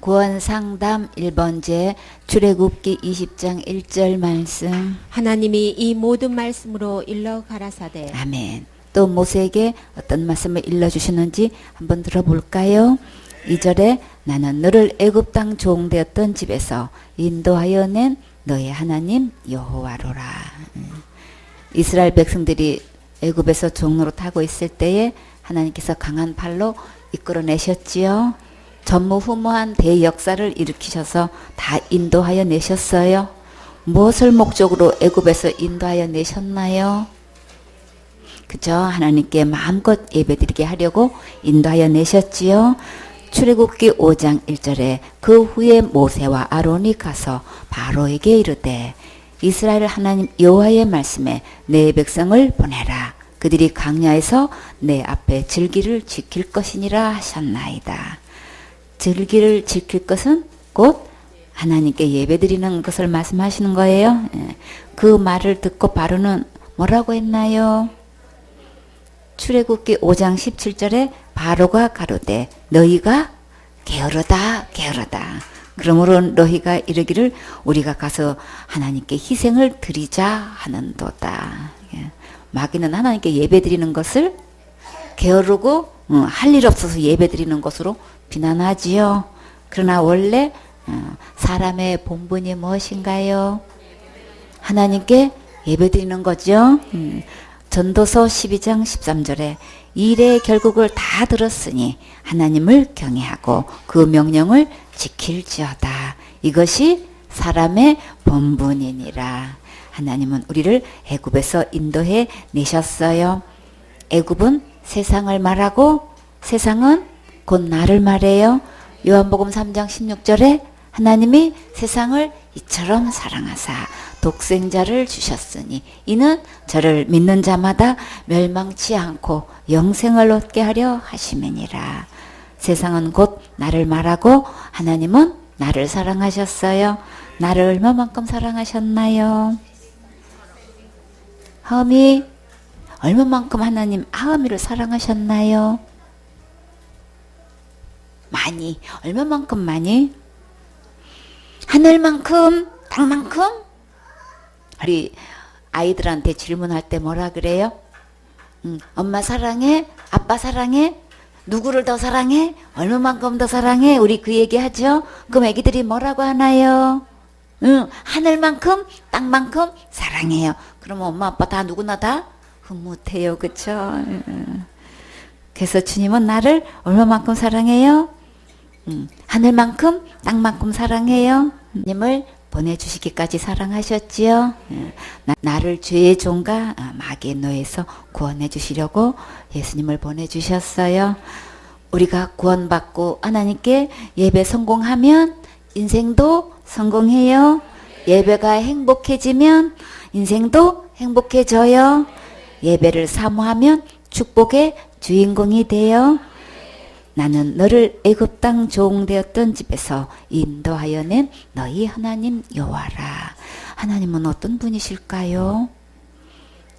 구원상담 1번제 출애굽기 20장 1절 말씀. 하나님이 이 모든 말씀으로 일러 가라사대. 아멘. 또 모세에게 어떤 말씀을 일러주시는지 한번 들어볼까요? 2절에 나는 너를 애굽 땅 종되었던 집에서 인도하여 낸 너의 하나님 여호와로라. 이스라엘 백성들이 애굽에서 종노릇하고 있을 때에 하나님께서 강한 팔로 이끌어내셨지요. 전무후무한 대역사를 일으키셔서 다 인도하여 내셨어요. 무엇을 목적으로 애굽에서 인도하여 내셨나요? 그죠? 하나님께 마음껏 예배드리게 하려고 인도하여 내셨지요. 출애굽기 5장 1절에 그 후에 모세와 아론이 가서 바로에게 이르되 이스라엘 하나님 여호와의 말씀에 내 백성을 보내라. 그들이 광야에서 내 앞에 절기를 지킬 것이니라 하셨나이다. 절기를 지킬 것은 곧 하나님께 예배드리는 것을 말씀하시는 거예요. 그 말을 듣고 바로는 뭐라고 했나요? 출애굽기 5장 17절에 바로가 가로되 너희가 게으르다 게으르다. 그러므로 너희가 이르기를 우리가 가서 하나님께 희생을 드리자 하는도다. 마귀는 하나님께 예배드리는 것을 게으르고 할 일 없어서 예배드리는 것으로 비난하지요. 그러나 원래 사람의 본분이 무엇인가요? 하나님께 예배드리는 거죠. 전도서 12장 13절에 일의 결국을 다 들었으니 하나님을 경외하고 그 명령을 지킬지어다. 이것이 사람의 본분이니라. 하나님은 우리를 애굽에서 인도해 내셨어요. 애굽은 세상을 말하고 세상은 곧 나를 말해요. 요한복음 3장 16절에 하나님이 세상을 이처럼 사랑하사 독생자를 주셨으니 이는 저를 믿는 자마다 멸망치 않고 영생을 얻게 하려 하심이니라. 세상은 곧 나를 말하고 하나님은 나를 사랑하셨어요. 나를 얼마만큼 사랑하셨나요? 하음이 얼마만큼 하나님 하음이를 사랑하셨나요? 많이. 얼마만큼 많이? 하늘만큼? 땅만큼? 우리 아이들한테 질문할 때 뭐라 그래요? 엄마 사랑해? 아빠 사랑해? 누구를 더 사랑해? 얼마만큼 더 사랑해? 우리 그 얘기 하죠? 그럼 애기들이 뭐라고 하나요? 하늘만큼? 땅만큼? 사랑해요. 그러면 엄마 아빠 다 누구나 다 흐뭇해요. 그쵸? 그래서 주님은 나를 얼마만큼 사랑해요? 하늘만큼 땅만큼 사랑해요. 님을 보내주시기까지 사랑하셨지요. 나를 죄의 종과 마귀의 노예에서 구원해 주시려고 예수님을 보내주셨어요. 우리가 구원받고 하나님께 예배 성공하면 인생도 성공해요. 예배가 행복해지면 인생도 행복해져요. 예배를 사모하면 축복의 주인공이 돼요. 나는 너를 애굽 땅 종되었던 집에서 인도하여 낸 너희 하나님 여호와라. 하나님은 어떤 분이실까요?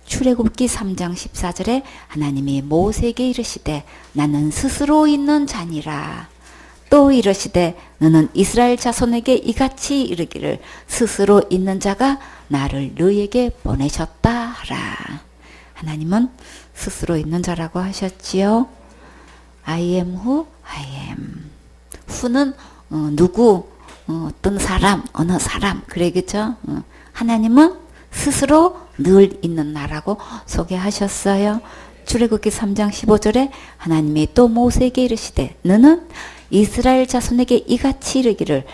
출애굽기 3장 14절에 하나님이 모세에게 이르시되 나는 스스로 있는 자니라. 또 이르시되 너는 이스라엘 자손에게 이같이 이르기를 스스로 있는 자가 나를 너희에게 보내셨다 하라. 하나님은 스스로 있는 자라고 하셨지요. I am who I am. who는 누구, 어떤 사람, 어느 사람. 그래 그죠? 하나님은 스스로 늘 있는 나라고 소개하셨어요. 출애굽기 3장 15절에 하나님이 또 모세에게 이르시되 너는 이스라엘 자손에게 이같이 이르기를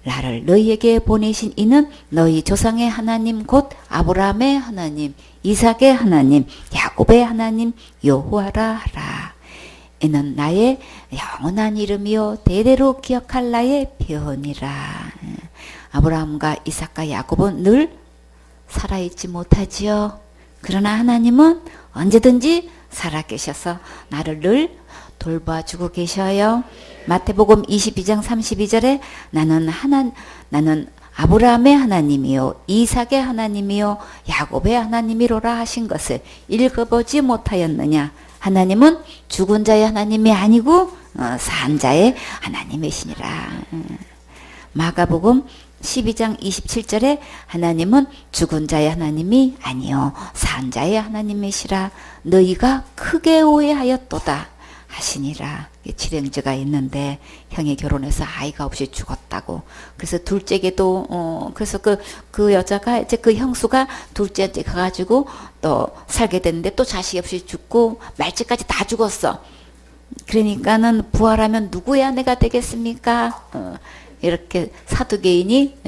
나를 너희에게 보내신 이는 너희 조상의 하나님 곧 아브라함의 하나님, 이삭의 하나님, 야곱의 하나님 여호와라 하라. 이는 나의 영원한 이름이요 대대로 기억할 나의 표현이라. 아브라함과 이삭과 야곱은 늘 살아있지 못하지요. 그러나 하나님은 언제든지 살아계셔서 나를 늘 돌봐주고 계셔요. 마태복음 22장 32절에 나는 아브라함의 하나님이요 이삭의 하나님이요 야곱의 하나님이로라 하신 것을 읽어보지 못하였느냐. 하나님은 죽은 자의 하나님이 아니고 산자의 하나님이시니라. 마가복음 12장 27절에 하나님은 죽은 자의 하나님이 아니요 산자의 하나님이시라. 너희가 크게 오해하였도다 하시니라. 칠형제가 있는데 형이 결혼해서 아이가 없이 죽었다고. 그래서 둘째게도 그래서 그 여자가 이제 그 형수가 둘째한테 가가지고 또 살게 됐는데 또 자식 없이 죽고 말째까지 다 죽었어. 그러니까는 부활하면 누구의 아내가 되겠습니까? 이렇게 사두개인이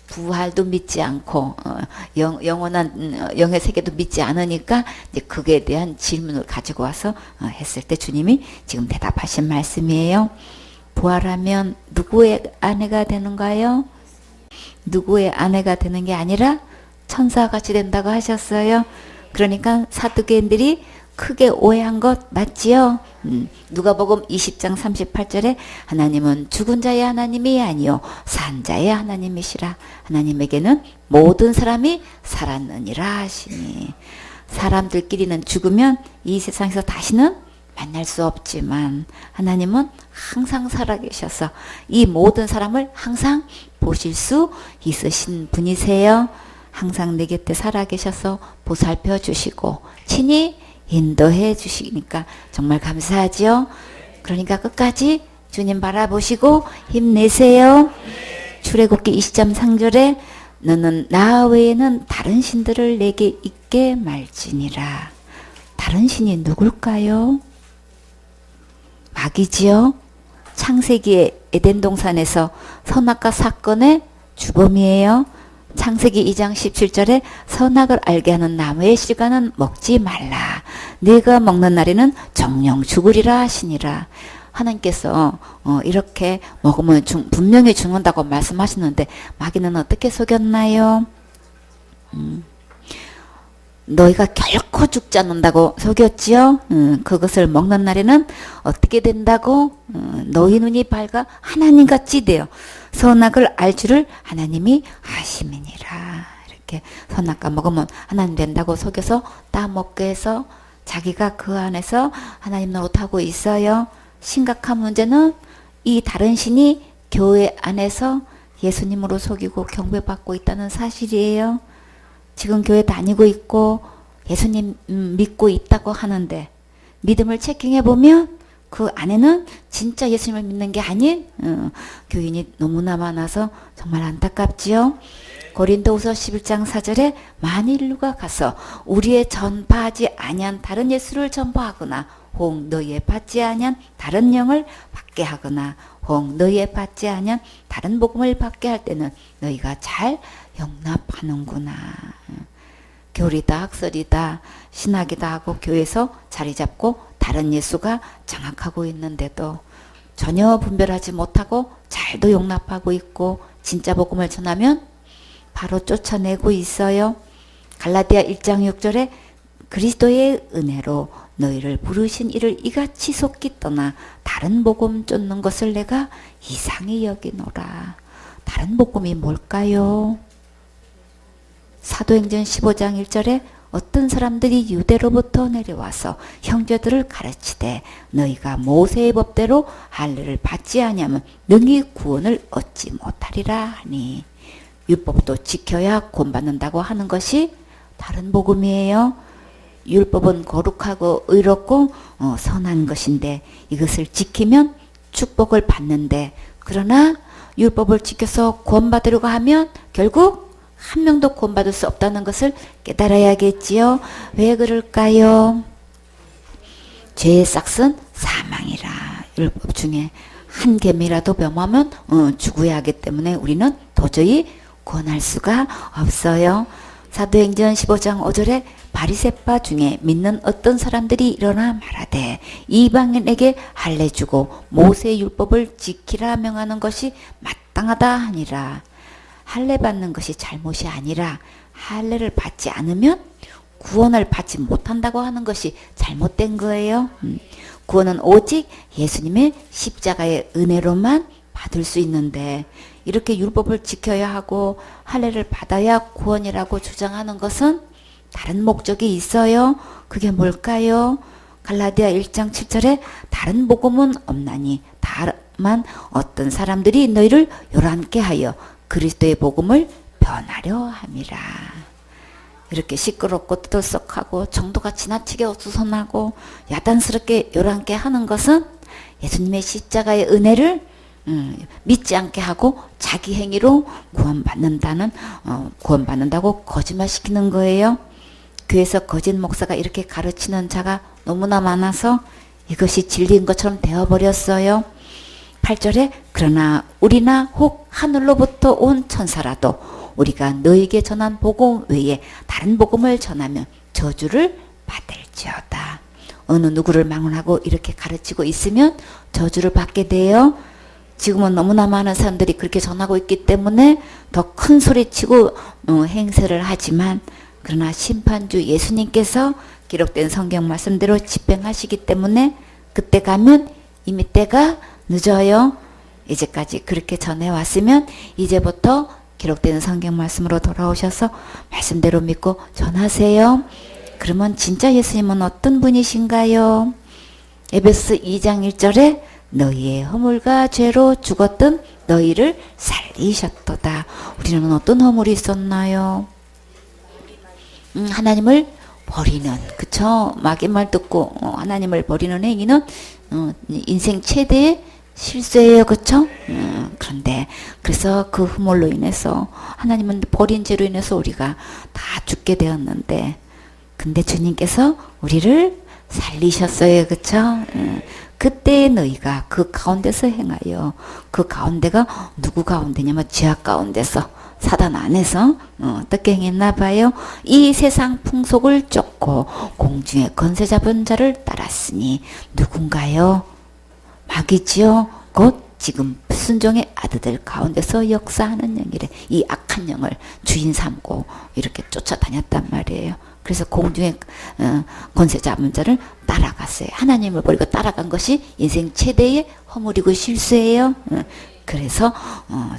부활도 믿지 않고 영원한 영의 세계도 믿지 않으니까 이제 그에 대한 질문을 가지고 와서 했을 때 주님이 지금 대답하신 말씀이에요. 부활하면 누구의 아내가 되는가요? 누구의 아내가 되는 게 아니라 천사같이 된다고 하셨어요. 그러니까 사두개인들이 크게 오해한 것 맞지요? 누가복음 20장 38절에 하나님은 죽은 자의 하나님이 아니요 산 자의 하나님이시라. 하나님에게는 모든 사람이 살았느니라 하시니. 사람들끼리는 죽으면 이 세상에서 다시는 만날 수 없지만 하나님은 항상 살아계셔서 이 모든 사람을 항상 보실 수 있으신 분이세요. 항상 내 곁에 살아계셔서 보살펴 주시고 친히 인도해 주시니까 정말 감사하죠. 그러니까 끝까지 주님 바라보시고 힘내세요. 출애굽기 20장 3절에 너는 나 외에는 다른 신들을 내게 있게 말지니라. 다른 신이 누굴까요? 마귀지요. 창세기의 에덴 동산에서 선악과 사건의 주범이에요. 창세기 2장 17절에 선악을 알게 하는 나무의 실과는 먹지 말라. 네가 먹는 날에는 정령 죽으리라 하시니라. 하나님께서 이렇게 먹으면 분명히 죽는다고 말씀하시는데 마귀는 어떻게 속였나요? 너희가 결코 죽지 않는다고 속였지요. 그것을 먹는 날에는 어떻게 된다고? 너희 눈이 밝아 하나님같이 되어 선악을 알 줄을 하나님이 아심이니라. 이렇게 선악과 먹으면 하나님 된다고 속여서 따먹게 해서 자기가 그 안에서 하나님 노릇하고 있어요. 심각한 문제는 이 다른 신이 교회 안에서 예수님으로 속이고 경배받고 있다는 사실이에요. 지금 교회 다니고 있고 예수님 믿고 있다고 하는데 믿음을 체킹해 보면 그 안에는 진짜 예수님을 믿는 게 아닌 교인이 너무나 많아서 정말 안타깝지요. 고린도후서 11장 4절에 만일 누가 가서 우리의 전파하지 아니한 다른 예수를 전파하거나 혹 너희의 받지 아니한 다른 영을 받게 하거나 혹 너희의 받지 아니한 다른 복음을 받게 할 때는 너희가 잘 용납하는구나. 교리다 학설이다 신학이다 하고 교회에서 자리 잡고 다른 예수가 장악하고 있는데도 전혀 분별하지 못하고 잘도 용납하고 있고 진짜 복음을 전하면 바로 쫓아내고 있어요. 갈라디아 1장 6절에 그리스도의 은혜로 너희를 부르신 이를 이같이 속기 떠나 다른 복음 쫓는 것을 내가 이상히 여기노라. 다른 복음이 뭘까요? 사도행전 15장 1절에 어떤 사람들이 유대로부터 내려와서 형제들을 가르치되 너희가 모세의 법대로 할례를 받지 아니하면 능히 구원을 얻지 못하리라 하니. 율법도 지켜야 구원받는다고 하는 것이 다른 복음이에요. 율법은 거룩하고 의롭고 선한 것인데 이것을 지키면 축복을 받는데, 그러나 율법을 지켜서 구원받으려고 하면 결국 한 명도 구원받을 수 없다는 것을 깨달아야겠지요. 왜 그럴까요? 죄의 싹은 사망이라. 율법 중에 한 계명이라도 범하면 죽어야 하기 때문에 우리는 도저히 구원할 수가 없어요. 사도행전 15장 5절에 바리새파 중에 믿는 어떤 사람들이 일어나 말하되 이방인에게 할례 주고 모세의 율법을 지키라 명하는 것이 마땅하다 하니라. 할례 받는 것이 잘못이 아니라 할례를 받지 않으면 구원을 받지 못한다고 하는 것이 잘못된 거예요. 구원은 오직 예수님의 십자가의 은혜로만 받을 수 있는데 이렇게 율법을 지켜야 하고 할례를 받아야 구원이라고 주장하는 것은 다른 목적이 있어요. 그게 뭘까요? 갈라디아 1장 7절에 다른 복음은 없나니 다만 어떤 사람들이 너희를 요란케 하여 그리스도의 복음을 변하려 함이라. 이렇게 시끄럽고 떠들썩하고 정도가 지나치게 어수선하고 야단스럽게 요란케 하는 것은 예수님의 십자가의 은혜를 믿지 않게 하고 자기 행위로 구원받는다고 거짓말시키는 거예요. 교회에서 거짓 목사가 이렇게 가르치는 자가 너무나 많아서 이것이 진리인 것처럼 되어버렸어요. 8절에 그러나 우리나 혹 하늘로부터 온 천사라도 우리가 너에게 전한 복음 외에 다른 복음을 전하면 저주를 받을지어다. 어느 누구를 망언하고 이렇게 가르치고 있으면 저주를 받게 돼요. 지금은 너무나 많은 사람들이 그렇게 전하고 있기 때문에 더 큰 소리치고 행세를 하지만 그러나 심판주 예수님께서 기록된 성경 말씀대로 집행하시기 때문에 그때 가면 이미 때가 늦어요. 이제까지 그렇게 전해왔으면 이제부터 기록된 성경 말씀으로 돌아오셔서 말씀대로 믿고 전하세요. 그러면 진짜 예수님은 어떤 분이신가요? 에베소 2장 1절에 너희의 허물과 죄로 죽었던 너희를 살리셨도다. 우리는 어떤 허물이 있었나요? 하나님을 버리는, 그쵸? 마귀 말 듣고 하나님을 버리는 행위는 인생 최대의 실수예요, 그쵸? 그런데 그래서 그 허물로 인해서 하나님은 버린 죄로 인해서 우리가 다 죽게 되었는데, 근데 주님께서 우리를 살리셨어요, 그쵸? 그때 너희가 그 가운데서 행하여, 그 가운데가 누구 가운데냐면 죄악 가운데서, 사단 안에서 어떻게 행했나 봐요. 이 세상 풍속을 쫓고 공중의 권세 잡은 자를 따랐으니 누군가요? 마귀지요. 곧 지금 순종의 아들들 가운데서 역사하는 영이래. 이 악한 영을 주인 삼고 이렇게 쫓아다녔단 말이에요. 그래서 공중의 권세 잡은 자를 따라갔어요. 하나님을 버리고 따라간 것이 인생 최대의 허물이고 실수예요. 그래서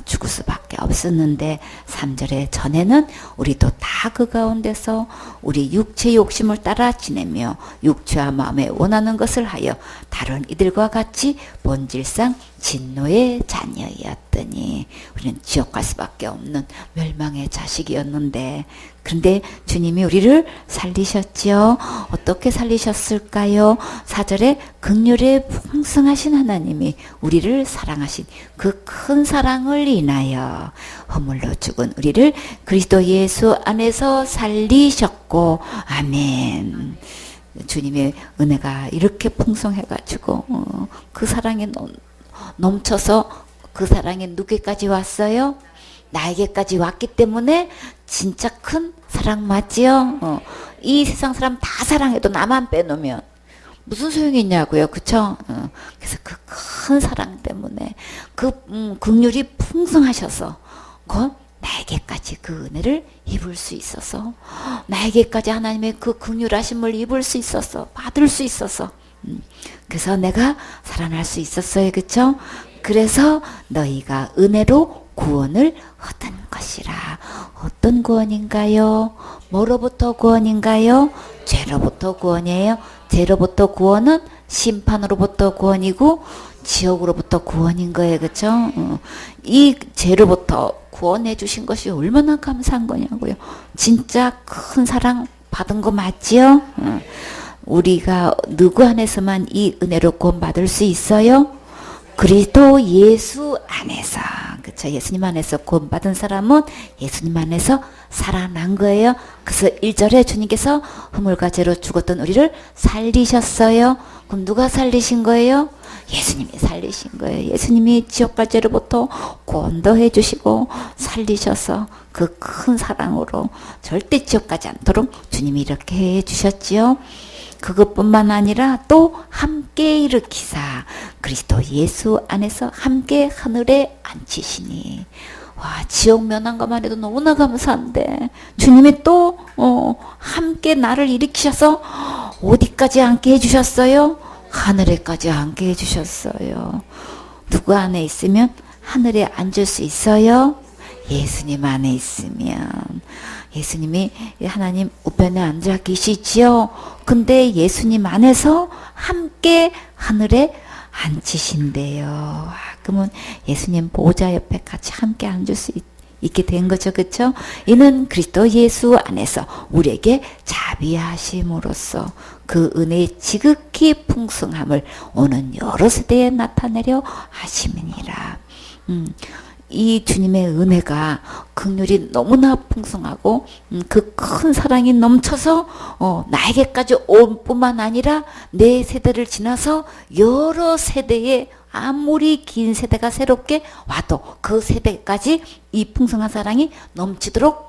죽을 수밖에 없었는데 3절에 전에는 우리도 다 그 가운데서 우리 육체의 욕심을 따라 지내며 육체와 마음에 원하는 것을 하여 다른 이들과 같이 본질상 진노의 자녀였더니 우리는 지옥 갈 수밖에 없는 멸망의 자식이었는데, 그런데 주님이 우리를 살리셨지요. 어떻게 살리셨을까요? 4절에 긍휼에 풍성하신 하나님이 우리를 사랑하신 그 큰 사랑을 인하여 허물로 죽은 우리를 그리스도 예수 안에서 살리셨고, 아멘. 주님의 은혜가 이렇게 풍성해가지고 그 사랑에 넘쳐서 그 사랑이 누구에까지 왔어요? 나에게까지 왔기 때문에 진짜 큰 사랑 맞지요? 이 세상 사람 다 사랑해도 나만 빼놓으면 무슨 소용이 있냐고요, 그쵸? 그래서 그 큰 사랑 때문에 그 긍휼이 풍성하셔서 나에게까지 그 은혜를 입을 수 있어서, 나에게까지 하나님의 그 긍휼하심을 입을 수 있어서, 받을 수 있어서, 그래서 내가 살아날 수 있었어요, 그쵸? 그래서 너희가 은혜로 구원을 얻은 것이라. 어떤 구원인가요? 뭐로부터 구원인가요? 죄로부터 구원이에요. 죄로부터 구원은 심판으로부터 구원이고 지옥으로부터 구원인 거예요, 그쵸? 이 죄로부터 구원해 주신 것이 얼마나 감사한 거냐고요. 진짜 큰 사랑 받은 거 맞지요? 우리가 누구 안에서만 이 은혜로 구원받을 수 있어요? 그리스도 예수 안에서, 그쵸? 예수님 안에서 구원받은 사람은 예수님 안에서 살아난 거예요. 그래서 1절에 주님께서 허물과 죄로 죽었던 우리를 살리셨어요. 그럼 누가 살리신 거예요? 예수님이 살리신 거예요. 예수님이 지옥과 죄로부터 구원도 해주시고 살리셔서 그 큰 사랑으로 절대 지옥 가지 않도록 주님이 이렇게 해주셨지요. 그것뿐만 아니라 또 함께 일으키사 그리스도 예수 안에서 함께 하늘에 앉히시니. 와, 지옥 면한 것만 해도 너무나 감사한데 주님이 또 함께 나를 일으키셔서 어디까지 앉게 해주셨어요? 하늘에까지 앉게 해주셨어요. 누구 안에 있으면 하늘에 앉을 수 있어요? 예수님 안에 있으면 예수님이 하나님 우편에 앉아 계시지요. 근데 예수님 안에서 함께 하늘에 앉으신대요. 그러면 예수님 보좌 옆에 같이 함께 앉을 수 있게 된 거죠. 그렇죠? 이는 그리스도 예수 안에서 우리에게 자비하심으로써 그 은혜의 지극히 풍성함을 오는 여러 세대에 나타내려 하심이니라. 이 주님의 은혜가 긍휼이 너무나 풍성하고 그 큰 사랑이 넘쳐서 나에게까지 올 뿐만 아니라 내 세대를 지나서 여러 세대에 아무리 긴 세대가 새롭게 와도 그 세대까지 이 풍성한 사랑이 넘치도록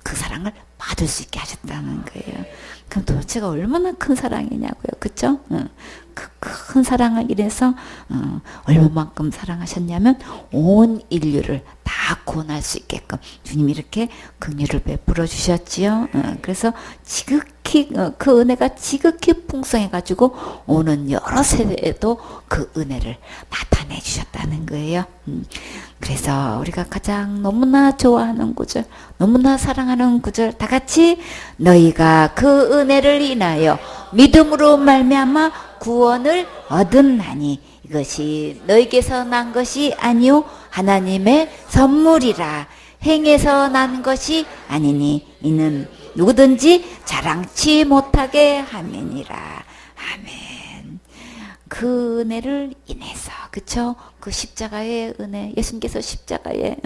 그 사랑을 받을 수 있게 하셨다는 거예요. 그럼 도대체가 얼마나 큰 사랑이냐고요. 그쵸? 그 큰 사랑을 이래서 얼마만큼 사랑하셨냐면 온 인류를 다 구원할 수 있게끔 주님이 이렇게 긍휼을 베풀어 주셨지요. 그래서 지극히 그 은혜가 지극히 풍성해가지고 오는 여러 세대에도 그 은혜를 나타내 주셨다는 거예요. 그래서 우리가 가장 너무나 좋아하는 구절, 너무나 사랑하는 구절 다 같이 너희가 그 은혜를 인하여 믿음으로 말미암아 구원을 얻었나니 이것이 너희에게서 난 것이 아니요 하나님의 선물이라. 행에서 난 것이 아니니 이는 누구든지 자랑치 못하게 함이니라. 아멘. 그 은혜를 인해서, 그쵸? 그 십자가의 은혜, 예수님께서 십자가에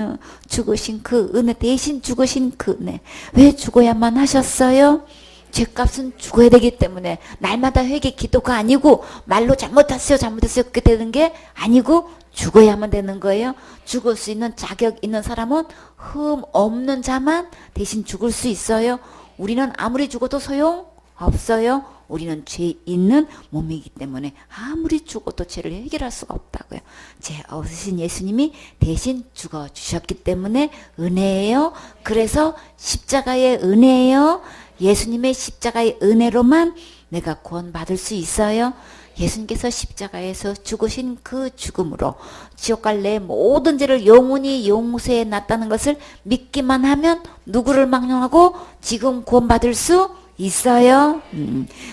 죽으신 그 은혜, 대신 죽으신 그 은혜. 왜 죽어야만 하셨어요? 죄값은 죽어야 되기 때문에 날마다 회개 기도가 아니고 말로 잘못했어요 그렇게 되는 게 아니고 죽어야만 되는 거예요. 죽을 수 있는 자격 있는 사람은 흠 없는 자만 대신 죽을 수 있어요. 우리는 아무리 죽어도 소용 없어요. 우리는 죄 있는 몸이기 때문에 아무리 죽어도 죄를 해결할 수가 없다고요. 죄 없으신 예수님이 대신 죽어주셨기 때문에 은혜예요. 그래서 십자가의 은혜예요. 예수님의 십자가의 은혜로만 내가 구원받을 수 있어요. 예수님께서 십자가에서 죽으신 그 죽음으로 지옥 갈 내 모든 죄를 영원히 용서해 놨다는 것을 믿기만 하면 누구를 망령하고 지금 구원받을 수 있어요.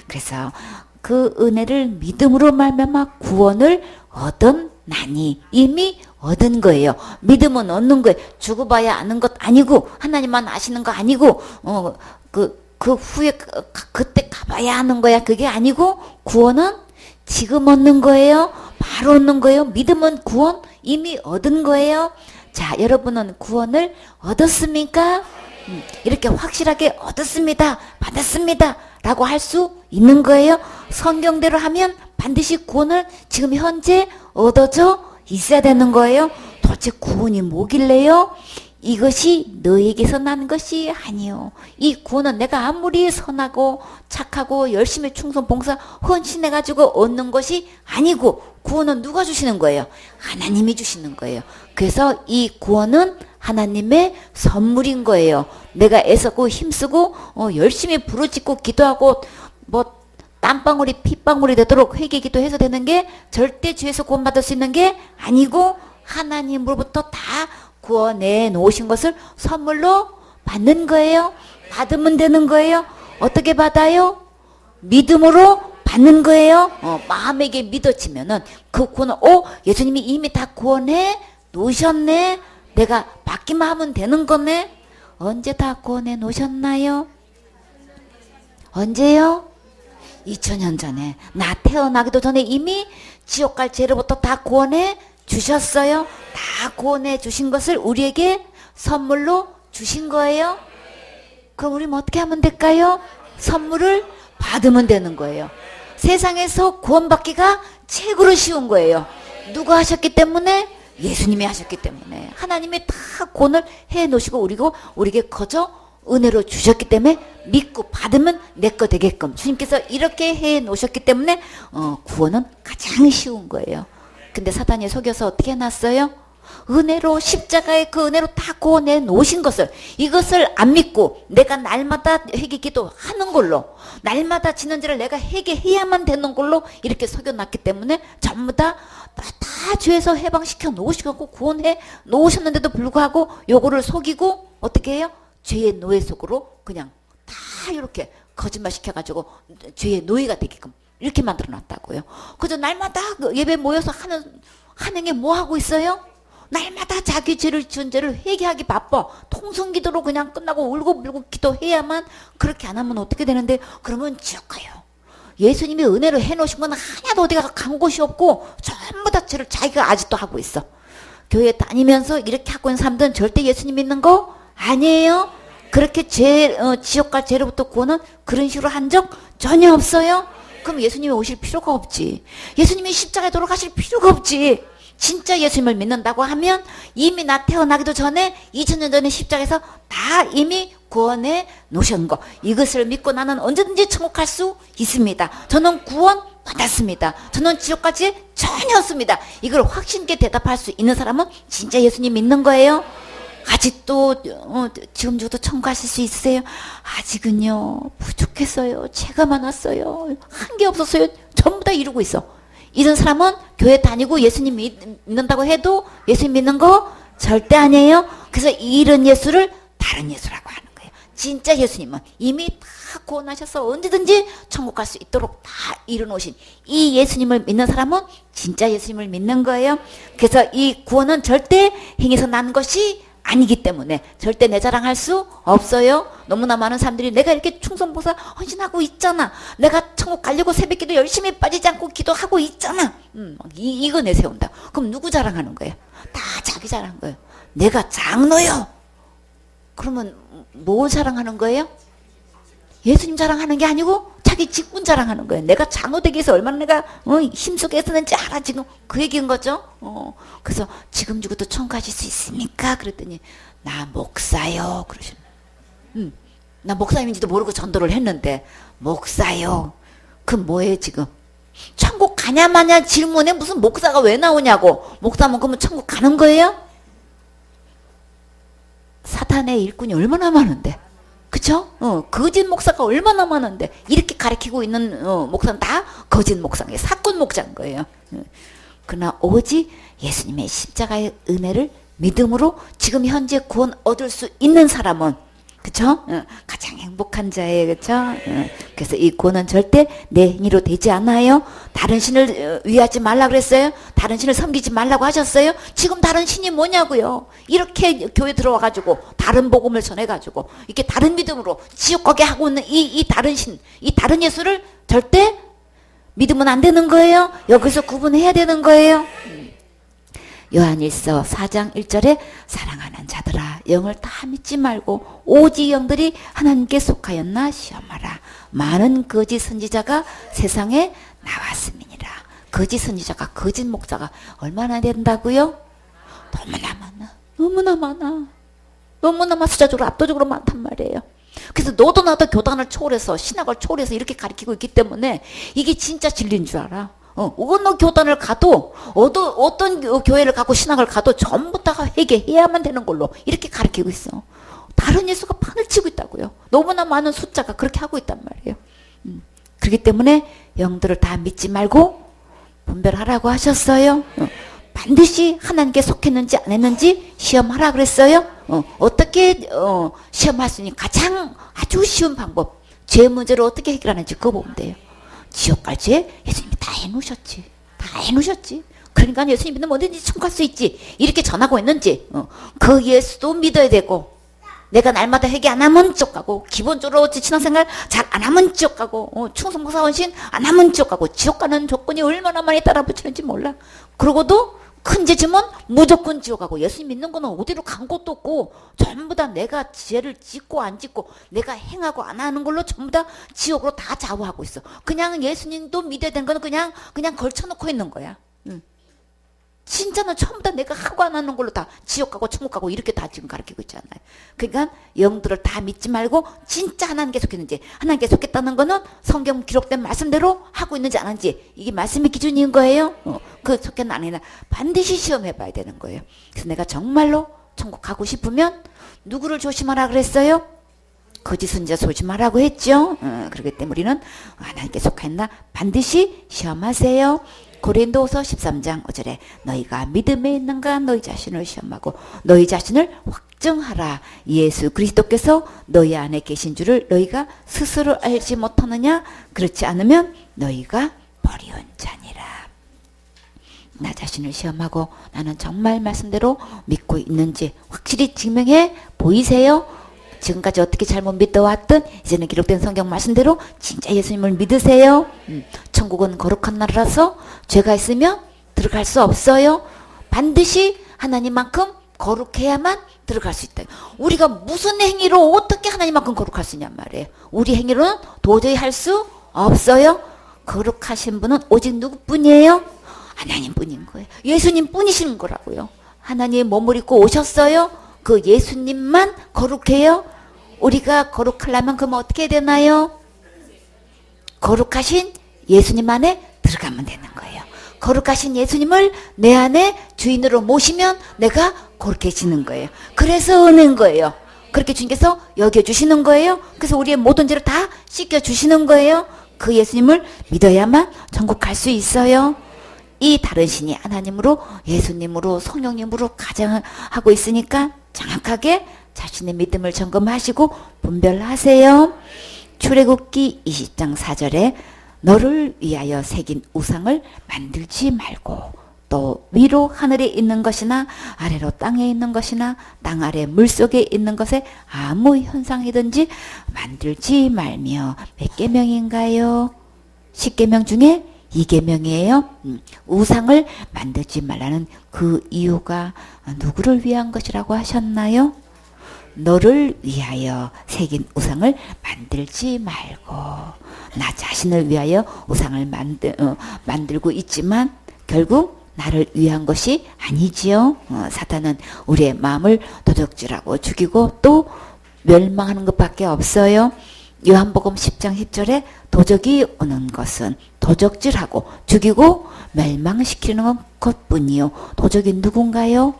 그래서 그 은혜를 믿음으로 말미암아 구원을 얻었나니 이미 얻은 거예요. 믿음은 얻는 거예요. 죽어봐야 아는 것 아니고 하나님만 아시는 거 아니고 그 후에 그때 가봐야 하는 거야. 그게 아니고 구원은 지금 얻는 거예요. 바로 얻는 거예요. 믿음은 구원 이미 얻은 거예요. 자, 여러분은 구원을 얻었습니까? 이렇게 확실하게 얻었습니다. 받았습니다. 라고 할 수 있는 거예요. 성경대로 하면 반드시 구원을 지금 현재 얻어져 있어야 되는 거예요. 도대체 구원이 뭐길래요? 이것이 너에게서 난 것이 아니요. 이 구원은 내가 아무리 선하고 착하고 열심히 충성 봉사 헌신해가지고 얻는 것이 아니고 구원은 누가 주시는 거예요? 하나님이 주시는 거예요. 그래서 이 구원은 하나님의 선물인 거예요. 내가 애쓰고 힘쓰고 열심히 부르짖고 기도하고 뭐 땀방울이 핏방울이 되도록 회개 기도해서 되는 게 절대 죄에서 구원받을 수 있는 게 아니고 하나님으로부터 다 구원해 놓으신 것을 선물로 받는 거예요. 받으면 되는 거예요. 어떻게 받아요? 믿음으로 받는 거예요. 마음에게 믿어지면은 그 구원을 예수님이 이미 다 구원해 놓으셨네. 내가 받기만 하면 되는 거네. 언제 다 구원해 놓으셨나요? 언제요? 2000년 전에 나 태어나기도 전에 이미 지옥 갈 죄로부터 다 구원해 주셨어요. 다 구원해 주신 것을 우리에게 선물로 주신 거예요. 그럼 우리는 어떻게 하면 될까요? 선물을 받으면 되는 거예요. 세상에서 구원받기가 최고로 쉬운 거예요. 누가 하셨기 때문에? 예수님이 하셨기 때문에. 하나님이 다 구원을 해 놓으시고 우리에게 거저 은혜로 주셨기 때문에 믿고 받으면 내 거 되게끔 주님께서 이렇게 해 놓으셨기 때문에 구원은 가장 쉬운 거예요. 근데 사단이 속여서 어떻게 해놨어요? 은혜로 십자가의 그 은혜로 다 구원해 놓으신 것을 이것을 안 믿고 내가 날마다 회개 기도하는 걸로 날마다 지는 죄를 내가 회개해야만 되는 걸로 이렇게 속여놨기 때문에 전부 다 죄에서 해방시켜 놓으시고 구원해 놓으셨는데도 불구하고 요거를 속이고 어떻게 해요? 죄의 노예 속으로 그냥 다 이렇게 거짓말 시켜가지고 죄의 노예가 되게끔 이렇게 만들어 놨다고요. 그저 날마다 그 예배 모여서 하는 게 뭐 하고 있어요? 날마다 자기 죄를 지은 죄를 회개하기 바빠. 통성기도로 그냥 끝나고 울고불고 기도해야만. 그렇게 안 하면 어떻게 되는데? 그러면 지옥 가요. 예수님이 은혜로 해놓으신 건 하나도 어디가 간 곳이 없고 전부 다 죄를 자기가 아직도 하고 있어. 교회 다니면서 이렇게 하고 있는 사람들은 절대 예수님 믿는 거 아니에요. 그렇게 지옥과 죄로부터 구원은 그런 식으로 한 적 전혀 없어요. 그럼 예수님이 오실 필요가 없지. 예수님이 십자가에 돌아가실 필요가 없지. 진짜 예수님을 믿는다고 하면 이미 나 태어나기도 전에 2000년 전에 십자가에서 다 이미 구원해 놓으신 거. 이것을 믿고 나는 언제든지 천국 갈 수 있습니다. 저는 구원 받았습니다. 저는 지옥까지 전혀 없습니다. 이걸 확신 있게 대답할 수 있는 사람은 진짜 예수님 믿는 거예요. 아직도 지금 저도 천국 가실 수 있으세요? 아직은요 부족했어요. 죄가 많았어요. 한 게 없었어요. 전부 다 이루고 있어. 이런 사람은 교회 다니고 예수님 믿는다고 해도 예수님 믿는 거 절대 아니에요. 그래서 이런 예수를 다른 예수라고 하는 거예요. 진짜 예수님은 이미 다 구원하셔서 언제든지 천국 갈 수 있도록 다 이루놓으신 이 예수님을 믿는 사람은 진짜 예수님을 믿는 거예요. 그래서 이 구원은 절대 행해서 난 것이 아니기 때문에 절대 내 자랑할 수 없어요. 너무나 많은 사람들이 내가 이렇게 충성봉사 헌신하고 있잖아. 내가 천국 가려고 새벽기도 열심히 빠지지 않고 기도하고 있잖아. 이거 내세운다. 그럼 누구 자랑하는 거예요? 다 자기 자랑하는 거예요. 내가 장로요. 그러면 뭐 자랑하는 거예요? 예수님 자랑하는 게 아니고 자기 직분 자랑하는 거예요. 내가 장로 되기 위해서 얼마나 내가 힘쓰게 했었는지 알아 지금 그 얘기인 거죠. 그래서 지금 죽어도 천국 가실 수 있습니까? 그랬더니 나 목사요. 그러시면 나 목사님인지도 모르고 전도를 했는데 목사요. 그 뭐예요 지금? 천국 가냐 마냐 질문에 무슨 목사가 왜 나오냐고. 목사면 그러면 천국 가는 거예요? 사탄의 일꾼이 얼마나 많은데. 그쵸? 거짓 목사가 얼마나 많은데 이렇게 가르치고 있는 목사는 다 거짓 목사인 사건 목자인 거예요. 그러나 오직 예수님의 십자가의 은혜를 믿음으로 지금 현재 구원 얻을 수 있는 사람은 그쵸? 가장 행복한 자예요. 그쵸? 그래서 이 구원은 절대 내 행위로 되지 않아요. 다른 신을 위하지 말라 그랬어요. 다른 신을 섬기지 말라고 하셨어요. 지금 다른 신이 뭐냐고요. 이렇게 교회 들어와가지고 다른 복음을 전해가지고 이렇게 다른 믿음으로 지옥 가게 하고 있는 이 다른 신, 이 다른 예수를 절대 믿으면 안 되는 거예요. 여기서 구분해야 되는 거예요. 요한일서 4장 1절에 사랑하는 자들아 영을 다 믿지 말고 오직 영들이 하나님께 속하였나 시험하라. 많은 거짓 선지자가 세상에 나왔음이니라. 거짓 선지자가 거짓 목사가 얼마나 된다고요? 너무나 많아. 너무나 많아. 너무나 많아. 숫자적으로 압도적으로 많단 말이에요. 그래서 너도 나도 교단을 초월해서 신학을 초월해서 이렇게 가르치고 있기 때문에 이게 진짜 진리인 줄 알아. 어느 교단을 가도 어떤 교회를 가고 신학을 가도 전부 다 회개해야만 되는 걸로 이렇게 가르치고 있어. 다른 예수가 판을 치고 있다고요. 너무나 많은 숫자가 그렇게 하고 있단 말이에요. 그렇기 때문에 영들을 다 믿지 말고 분별하라고 하셨어요. 반드시 하나님께 속했는지 안 했는지 시험하라 그랬어요. 어떻게 시험할 수 있는 가장 아주 쉬운 방법. 죄 문제를 어떻게 해결하는지 그거 보면 돼요. 지옥 갈 죄 예수님이 다 해놓으셨지. 다 해놓으셨지. 그러니까 예수님 믿으면 언제든지 천국 갈 수 있지. 이렇게 전하고 있는지 그 예수도 믿어야 되고 내가 날마다 회개 안 하면 지옥 가고 기본적으로 신앙생활 잘 안 하면 지옥 가고 충성봉사 헌신 안 하면 지옥 가고 지옥 가는 조건이 얼마나 많이 따라붙이는지 몰라. 그러고도 큰 죄 지면 무조건 지옥 가고 예수님 믿는 거는 어디로 간 것도 없고 전부 다 내가 죄를 짓고 안 짓고 내가 행하고 안 하는 걸로 전부 다 지옥으로 다 좌우하고 있어. 그냥 예수님도 믿어야 되는 거는 그냥 걸쳐놓고 있는 거야. 진짜는 전부 다 내가 하고 안 하는 걸로 다 지옥 가고 천국 가고 이렇게 다 지금 가르치고 있잖아요. 그러니까 영들을 다 믿지 말고 진짜 하나님께 속했는지, 하나님께 속했다는 거는 성경 기록된 말씀대로 하고 있는지 안 하는지, 이게 말씀의 기준인 거예요. 그 속했나 안 했나 반드시 시험해 봐야 되는 거예요. 그래서 내가 정말로 천국 가고 싶으면 누구를 조심하라 그랬어요? 거짓 선지자 조심하라고 했죠. 그렇기 때문에 우리는 하나님께 속했나 반드시 시험하세요. 고린도후서 13장 5절에 너희가 믿음에 있는가 너희 자신을 시험하고 너희 자신을 확증하라. 예수 그리스도께서 너희 안에 계신 줄을 너희가 스스로 알지 못하느냐? 그렇지 않으면 너희가 버리운 자니라. 나 자신을 시험하고 나는 정말 말씀대로 믿고 있는지 확실히 증명해 보이세요? 지금까지 어떻게 잘못 믿어왔든 이제는 기록된 성경 말씀대로 진짜 예수님을 믿으세요. 천국은 거룩한 나라라서 죄가 있으면 들어갈 수 없어요. 반드시 하나님만큼 거룩해야만 들어갈 수 있다. 우리가 무슨 행위로 어떻게 하나님만큼 거룩할 수 있냔 말이에요. 우리 행위로는 도저히 할 수 없어요. 거룩하신 분은 오직 누구뿐이에요? 하나님 뿐인 거예요. 예수님 뿐이신 거라고요. 하나님의 몸을 입고 오셨어요. 그 예수님만 거룩해요. 우리가 거룩하려면 그럼 어떻게 해야 되나요? 거룩하신 예수님 안에 들어가면 되는 거예요. 거룩하신 예수님을 내 안에 주인으로 모시면 내가 거룩해지는 거예요. 그래서 은혜인 거예요. 그렇게 주님께서 여겨주시는 거예요. 그래서 우리의 모든 죄를 다 씻겨주시는 거예요. 그 예수님을 믿어야만 천국 갈 수 있어요. 이 다른 신이 하나님으로 예수님으로 성령님으로 가장하고 있으니까 정확하게 자신의 믿음을 점검하시고 분별하세요. 출애굽기 20장 4절에 너를 위하여 새긴 우상을 만들지 말고 또 위로 하늘에 있는 것이나 아래로 땅에 있는 것이나 땅 아래 물속에 있는 것에 아무 현상이든지 만들지 말며 몇 계명인가요? 10계명 중에 2계명이에요. 우상을 만들지 말라는 그 이유가 누구를 위한 것이라고 하셨나요? 너를 위하여 새긴 우상을 만들지 말고. 나 자신을 위하여 우상을 만들고 있지만 결국 나를 위한 것이 아니지요. 사탄은 우리의 마음을 도적질하고 죽이고 또 멸망하는 것밖에 없어요. 요한복음 10장 10절에 도적이 오는 것은 도적질하고 죽이고 멸망시키는 것뿐이요. 도적이 누군가요?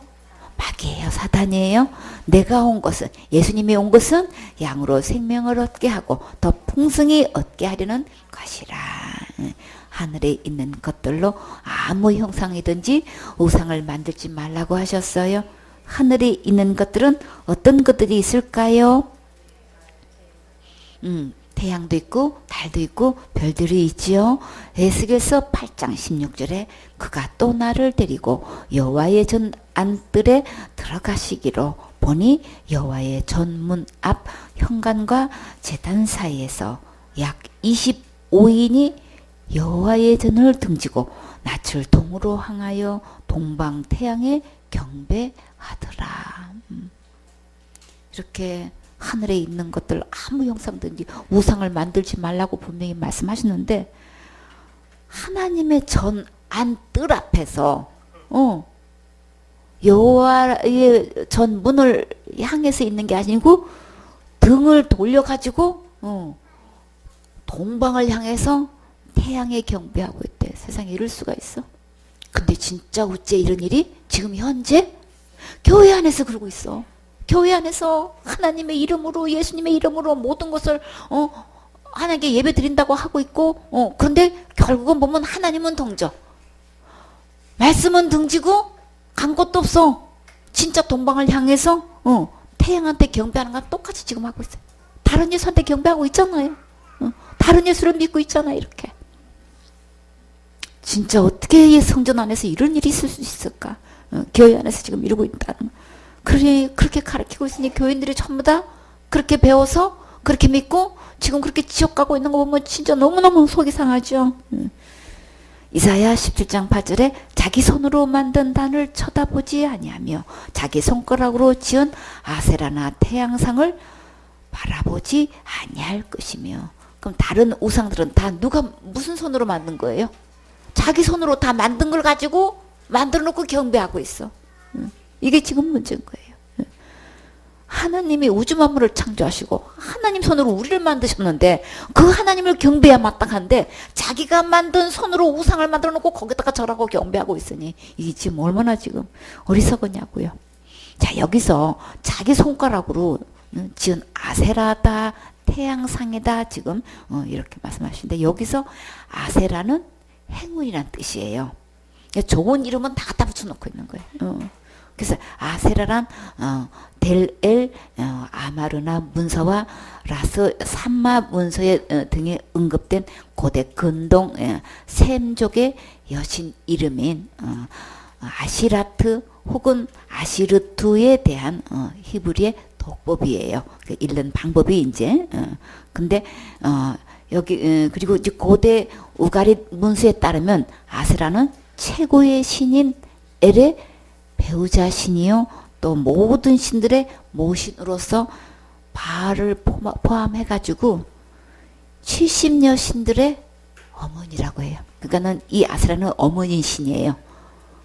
마귀예요. 사탄이에요. 내가 온 것은, 예수님이 온 것은 양으로 생명을 얻게 하고 더 풍성히 얻게 하려는 것이라. 하늘에 있는 것들로 아무 형상이든지 우상을 만들지 말라고 하셨어요. 하늘에 있는 것들은 어떤 것들이 있을까요? 태양도 있고 달도 있고 별들이 있지요. 에스겔서 8장 16절에 그가 또 나를 데리고 여호와의 전 안뜰에 들어가시기로 보니 여호와의 전문 앞 현관과 제단 사이에서 약 25인이 여호와의 전을 등지고 낯을 동으로 향하여 동방 태양에 경배하더라. 이렇게 하늘에 있는 것들 아무 형상든지 우상을 만들지 말라고 분명히 말씀하시는데 하나님의 전 안뜰 앞에서 여호와의 전 문을 향해서 있는 게 아니고 등을 돌려가지고 동방을 향해서 태양에 경배하고 있대. 세상에 이럴 수가 있어? 근데 진짜 어째 이런 일이 지금 현재 교회 안에서 그러고 있어. 교회 안에서 하나님의 이름으로 예수님의 이름으로 모든 것을 하나님께 예배 드린다고 하고 있고 그런데 결국은 보면 하나님은 등져 말씀은 등지고 간 것도 없어. 진짜 동방을 향해서 태양한테 경배하는 건 똑같이 지금 하고 있어요. 다른 예수한테 경배하고 있잖아요. 다른 예수를 믿고 있잖아요. 이렇게 진짜 어떻게 성전 안에서 이런 일이 있을 수 있을까? 교회 안에서 지금 이러고 있다는 그렇게 가르치고 있으니 교인들이 전부 다 그렇게 배워서 그렇게 믿고 지금 그렇게 지옥 가고 있는 거 보면 진짜 너무너무 속이 상하죠. 이사야 17장 8절에 자기 손으로 만든 단을 쳐다보지 아니하며 자기 손가락으로 지은 아세라나 태양상을 바라보지 아니할 것이며. 그럼 다른 우상들은 다 누가 무슨 손으로 만든 거예요? 자기 손으로 다 만든 걸 가지고 만들어 놓고 경배하고 있어. 이게 지금 문제인 거예요. 하나님이 우주 만물을 창조하시고 하나님 손으로 우리를 만드셨는데 그 하나님을 경배해야 마땅한데 자기가 만든 손으로 우상을 만들어 놓고 거기다가 절하고 경배하고 있으니 이게 지금 얼마나 지금 어리석었냐고요. 자, 여기서 자기 손가락으로 지은 아세라다, 태양상이다 지금 이렇게 말씀하시는데 여기서 아세라는 행운이란 뜻이에요. 좋은 이름은 다 갖다 붙여놓고 있는 거예요. 그래서 아세라란 델엘 아마르나 문서와 라스 산마 문서에 등에 언급된 고대 근동 셈족의 여신 이름인 아시라트 혹은 아시르투에 대한 히브리의 독법이에요. 그 읽는 방법이 이제 근데 여기 그리고 이제 고대 우가리 문서에 따르면 아세라는 최고의 신인 엘의 배우자 신이요 또 모든 신들의 모신으로서 바알을 포함해가지고 70여 신들의 어머니라고 해요. 그러니까는 이 아세라는 어머니 신이에요.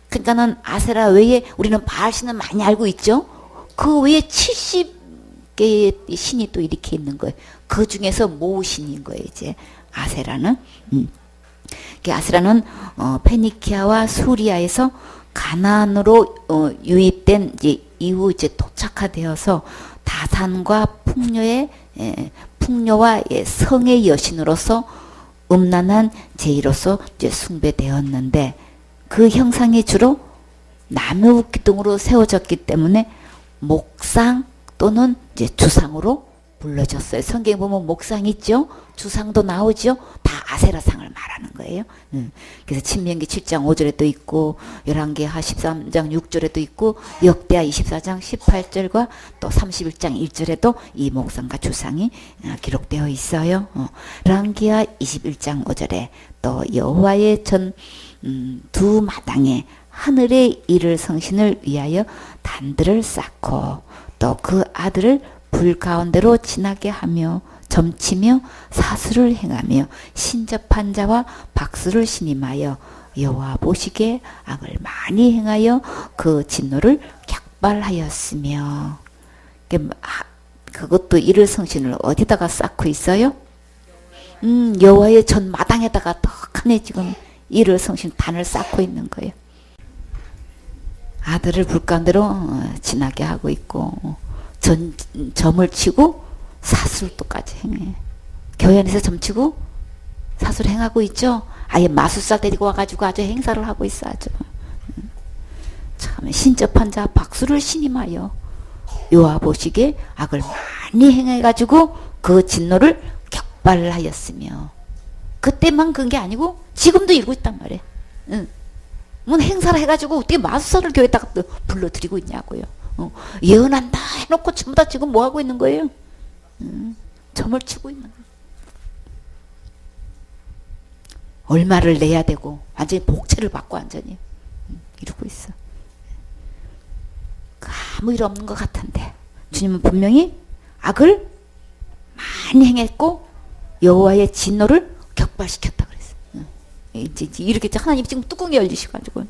그러니까는 아세라 외에 우리는 바알 신은 많이 알고 있죠. 그 외에 70개의 신이 또 이렇게 있는 거예요. 그 중에서 모신인 거예요. 이제 아세라는 아세라는 페니키아와 수리아에서 가나안으로 유입된 이후 이제 토착화되어서 다산과 풍요와 성의 여신으로서 음란한 제의로서 이제 숭배되었는데 그 형상이 주로 나무 기둥으로 세워졌기 때문에 목상 또는 이제 주상으로 불러졌어요. 성경에 보면 목상 있죠? 주상도 나오죠? 다 아세라상을 말하는 거예요. 그래서 신명기 7장 5절에도 있고 열왕기하 13장 6절에도 있고 역대하 24장 18절과 또 31장 1절에도 이 목상과 주상이 기록되어 있어요. 열왕기하 21장 5절에 또 여호와의 전 두 마당에 하늘의 이를 성신을 위하여 단들을 쌓고 또 그 아들을 불 가운데로 지나게 하며 점치며 사수를 행하며 신접한 자와 박수를 신임하여 여호와 보시기에 악을 많이 행하여 그 진노를 격발하였으며 그것도 이를 성신을 어디다가 쌓고 있어요? 여호와의 전 마당에다가 덕하네 지금 이를 성신 단을 쌓고 있는 거예요. 아들을 불 가운데로 지나게 하고 있고 점을 치고 사술도까지 행해. 교회 안에서 점치고 사술 행하고 있죠. 아예 마술사 데리고 와가지고 아주 행사를 하고 있어 아주. 참 신접한 자 박수를 신임하여 여호와 보시기에 악을 많이 행해가지고 그 진노를 격발하였으며 그때만 그런 게 아니고 지금도 이루고 있단 말이에요. 뭐 행사를 해가지고 어떻게 마술사를 교회에다가 불러들이고 있냐고요. 예언한다 해놓고 전부 다 지금 뭐 하고 있는 거예요? 점을 치고 있는 거예요. 얼마를 내야 되고 완전히 복채를 받고 완전히 이러고 있어. 아무 일 없는 것 같은데 주님은 분명히 악을 많이 행했고 여호와의 진노를 격발시켰다 그랬어. 이제 이렇게 하나님 지금 뚜껑이 열리셔가지고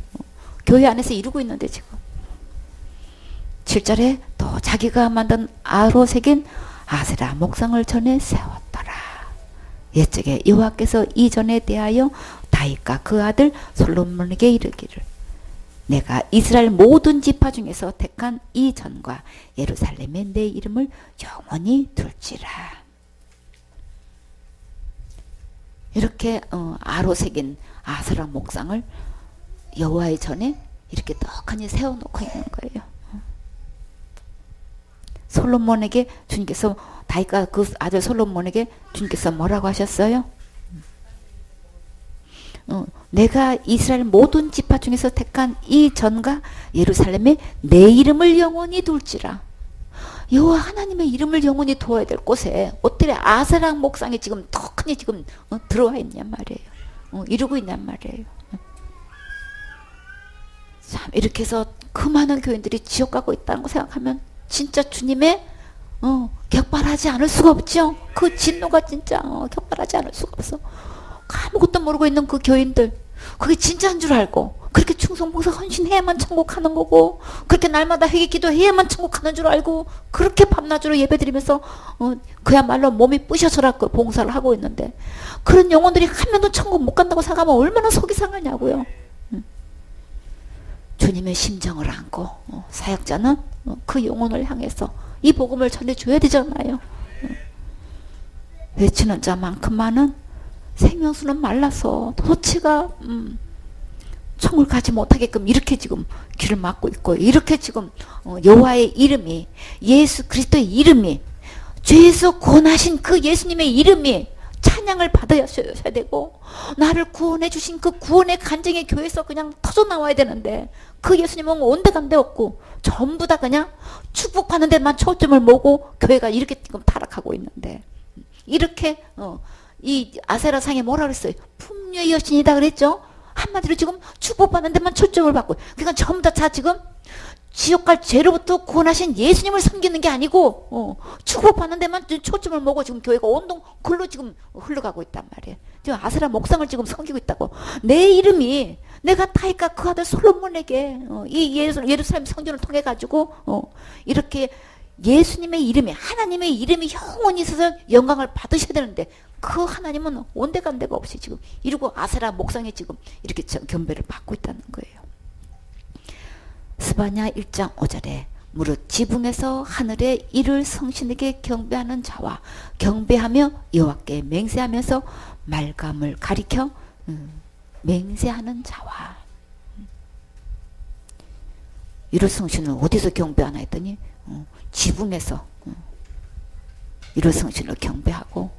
교회 안에서 이루고 있는데 지금 7절에 또 자기가 만든 아로 새긴 아세라 목상을 전에 세웠더라. 옛적에 여호와께서 이전에 대하여 다윗과 그 아들 솔로몬에게 이르기를 내가 이스라엘 모든 지파 중에서 택한 이 전과 예루살렘에 내 이름을 영원히 둘지라. 이렇게 아로 새긴 아세라 목상을 여호와의 전에 이렇게 떡하니 세워놓고 있는 거예요. 솔로몬에게 주님께서 다윗과 그 아들 솔로몬에게 주님께서 뭐라고 하셨어요? 내가 이스라엘 모든 지파 중에서 택한 이 전과 예루살렘에 내 이름을 영원히 둘지라. 여호와 하나님의 이름을 영원히 두어야 될 곳에 어떻게 아세라 목상이 지금 턱하니 지금 들어와 있냔 말이에요. 이루고 있냔 말이에요. 참 이렇게 해서 그 많은 교인들이 지옥 가고 있다는 거 생각하면 진짜 주님의 격발하지 않을 수가 없죠. 그 진노가 진짜 격발하지 않을 수가 없어. 아무것도 모르고 있는 그 교인들 그게 진짜인 줄 알고 그렇게 충성봉사 헌신해야만 천국 가는 거고, 그렇게 날마다 회개 기도해야만 천국 가는 줄 알고, 그렇게 밤낮으로 예배드리면서 그야말로 몸이 부셔서라 그 봉사를 하고 있는데, 그런 영혼들이 한 명도 천국 못 간다고 생각하면 얼마나 속이 상하냐고요. 주님의 심정을 안고 사역자는 그 영혼을 향해서 이 복음을 전해줘야 되잖아요. 외치는 자만큼만은 생명수는 말라서 도치가 총을 가지 못하게끔 이렇게 지금 귀를 막고 있고, 이렇게 지금 여호와의 이름이, 예수 그리스도의 이름이, 죄에서 구원하신 그 예수님의 이름이 찬양을 받아야 되고, 나를 구원해 주신 그 구원의 간증의 교회에서 그냥 터져 나와야 되는데, 그 예수님은 온데간데 없고 전부 다 그냥 축복받는 데만 초점을 모으고 교회가 이렇게 지금 타락하고 있는데, 이렇게 이 아세라상에 뭐라 그랬어요? 풍요의 여신이다 그랬죠? 한마디로 지금 축복받는 데만 초점을 받고, 그러니까 전부 다 지금 지옥 갈 죄로부터 구원하신 예수님을 섬기는 게 아니고 축복받는 데만 초점을 모고 지금 교회가 온통 글로 지금 흘러가고 있단 말이에요. 지금 아세라 목상을 지금 섬기고 있다고. 내 이름이, 내가 타이까 그 아들 솔로몬에게 이 예루살렘 성전을 통해 가지고 이렇게 예수님의 이름이, 하나님의 이름이 영원히 있어서 영광을 받으셔야 되는데, 그 하나님은 온데간데가 없이 지금 이러고 아세라 목상에 지금 이렇게 경배를 받고 있다는 거예요. 스바냐 1장 5절에 무릇 지붕에서 하늘의 이를 성신에게 경배하는 자와 경배하며 여호와께 맹세하면서 말감을 가리켜 맹세하는 자와. 이를 성신을 어디서 경배하나 했더니 지붕에서 이를 성신을 경배하고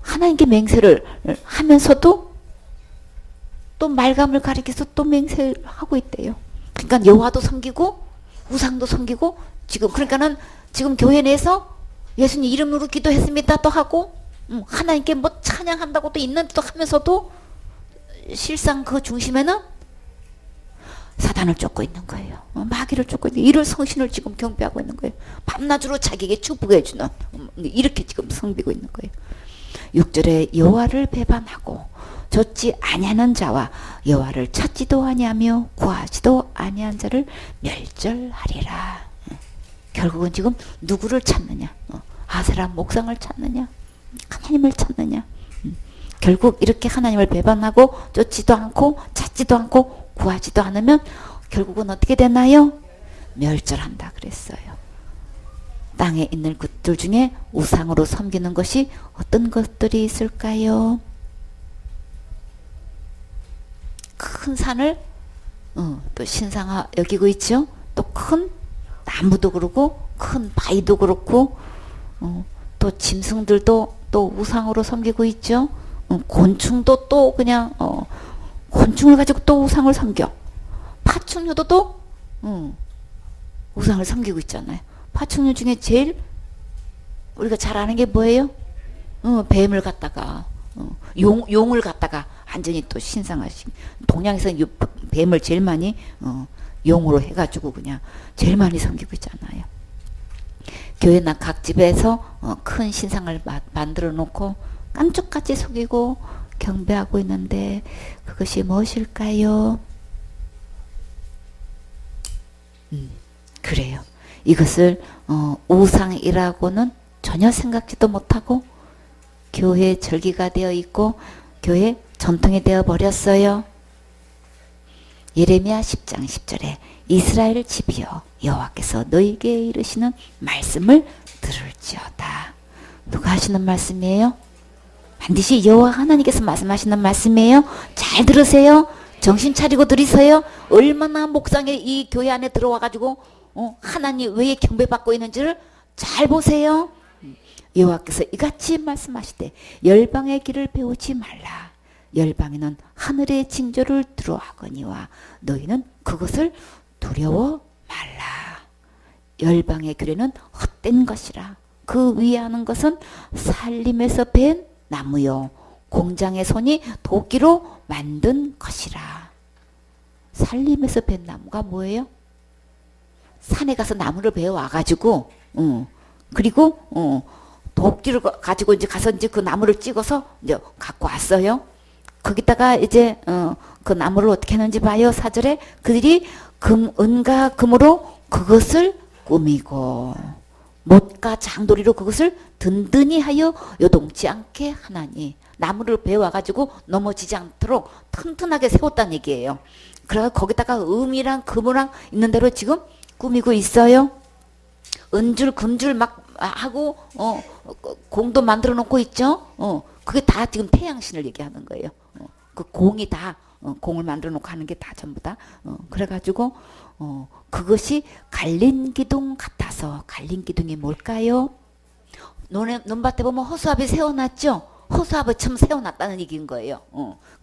하나님께 맹세를 하면서도 또 말감을 가리켜서 또 맹세를 하고 있대요. 그러니까 여호와도 섬기고 우상도 섬기고, 지금 그러니까는 지금 교회 내에서 예수님 이름으로 기도했습니다 또 하고, 하나님께 뭐 찬양한다고 또 있는 또 하면서도 실상 그 중심에는 사단을 쫓고 있는 거예요. 마귀를 쫓고 있는, 이를 성신을 지금 경배하고 있는 거예요. 밤낮으로 자기에게 축복해 주는, 이렇게 지금 섬기고 있는 거예요. 6절에 여호와를 배반하고 좇지 아니하는 자와 여호와를 찾지도 아니하며 구하지도 아니한 자를 멸절하리라. 결국은 지금 누구를 찾느냐? 아세라 목상을 찾느냐? 하나님을 찾느냐? 결국 이렇게 하나님을 배반하고 쫓지도 않고 찾지도 않고 구하지도 않으면 결국은 어떻게 되나요? 멸절한다 그랬어요. 땅에 있는 것들 중에 우상으로 섬기는 것이 어떤 것들이 있을까요? 큰 산을 또 신상화 여기고 있죠. 또 큰 나무도 그렇고 큰 바위도 그렇고 또 짐승들도 또 우상으로 섬기고 있죠. 곤충도 또 그냥 곤충을 가지고 또 우상을 섬겨. 파충류도 또 우상을 섬기고 있잖아요. 파충류 중에 제일 우리가 잘 아는 게 뭐예요? 뱀을 갖다가 용을 갖다가 완전히 또 신상하신, 동양에서 뱀을 제일 많이 용으로 해가지고 그냥 제일 많이 섬기고 있잖아요. 교회나 각 집에서 큰 신상을 만들어 놓고 깜짝같이 속이고 경배하고 있는데 그것이 무엇일까요? 그래요. 이것을 우상이라고는 전혀 생각지도 못하고 교회 절기가 되어 있고 교회 전통이 되어 버렸어요. 예레미야 10장 10절에 이스라엘 집이여 여호와께서 너희에게 이르시는 말씀을 들을지어다. 누가 하시는 말씀이에요? 반드시 여호와 하나님께서 말씀하시는 말씀이에요. 잘 들으세요. 정신 차리고 들으세요. 얼마나 목상에 이 교회 안에 들어와 가지고 하나님 외에 경배받고 있는지를 잘 보세요. 여호와께서 이같이 말씀하시되 열방의 길을 배우지 말라. 열방에는 하늘의 징조를 두려워하거니와 너희는 그것을 두려워 말라. 열방의 규례는 헛된 것이라. 그 위에 하는 것은 살림에서 벤 나무요 공장의 손이 도끼로 만든 것이라. 살림에서 벤 나무가 뭐예요? 산에 가서 나무를 베어 와가지고 그리고 도끼를 가지고 이제 가서 이제 그 나무를 찍어서 이제 갖고 왔어요. 거기다가 이제 그 나무를 어떻게 하는지 봐요. 4절에 그들이 은과 금으로 그것을 꾸미고 못과 장도리로 그것을 든든히 하여 요동치 않게 하나니. 나무를 베어와가지고 넘어지지 않도록 튼튼하게 세웠다는 얘기예요. 그래서 거기다가 금이랑 있는 대로 지금 꾸미고 있어요. 은줄 금줄 막 하고 공도 만들어 놓고 있죠. 그게 다 지금 태양신을 얘기하는 거예요. 그 공이 다 공을 만들어 놓고 하는 게 다 전부 다 그래가지고 그것이 갈린 기둥 같아서. 갈린 기둥이 뭘까요? 논밭에 보면 허수아비 세워놨죠. 허수아비처럼 세워놨다는 얘기인 거예요.